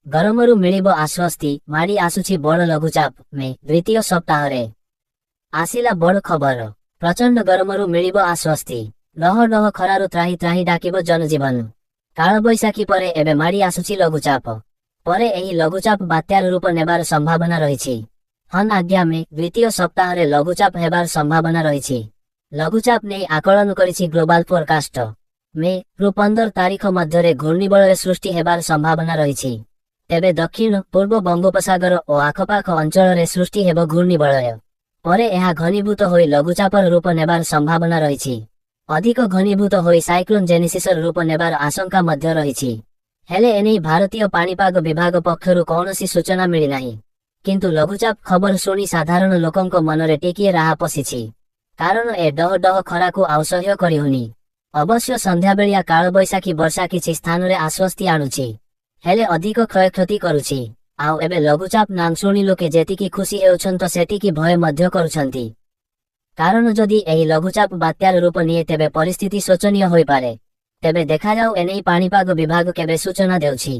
गरमरू मिलिब आश्वस्ति माड़ी आसुछि बड़ लघुचाप में द्वितीय सप्ताह रे आसिला बड़ खबर। प्रचंड गरमरू मिलिब आश्वस्ति। लह लह खरारु त्राही त्राही डाकिब जनजीवन। काल बैशाखी परे एबे माड़ी आसुछि लघुचाप। परे एही लघुचाप बात्यार रूप नेबार संभावना रहिछि। हन आज्ञा में द्वितीय सप्ताह रे लघुचाप हेबार संभावना रहिछि। लघुचाप नै आकलन करिछि ग्लोबल फोरकास्ट। मे रु 15 तारिख मध्य घूर्णिबलय सृष्टि हेबार संभावना रहिछि। तेबे दक्षिण पूर्व बंगोपसागर और आखपाख अंचल रे सृष्टि हेब घूर्णिबलय। परे एहा घनीभूत होई लघुचापर रूप नेबार संभावना रहिछि। अधिक घनीभूत होई साइक्लोन जेनेसिसर रूप नेबार आशंका मध्य रहिछि। हेले एनै भारतीय पाणीपाग विभाग पक्षरु कौनसी सूचना मिली नाही। किंतु लघुचाप खबर शुणी साधारण लोकंक मनरे टिकिए राहा पशिछि। कारण ए डह डह खराकु असह्य करिहुनी। अवश्य संध्या बेलिया काल बैशाखी वर्षा किछि स्थान रे आश्वस्ति आणुछि। हेले अधिक क्षयक्षति करुछि। आउ एबे लघुचाप नाम शुणी लोके जेतिकी खुशी हेउछंत सेतिकी भय मध्य करुछंती। कारण जदि एही लघुचाप बात्यार रूप निये तेबे परिस्थिति शोचनीय होई पारे। तेबे देखा जाऊ एनै पाणीपाग विभाग केबे सूचना देउछि।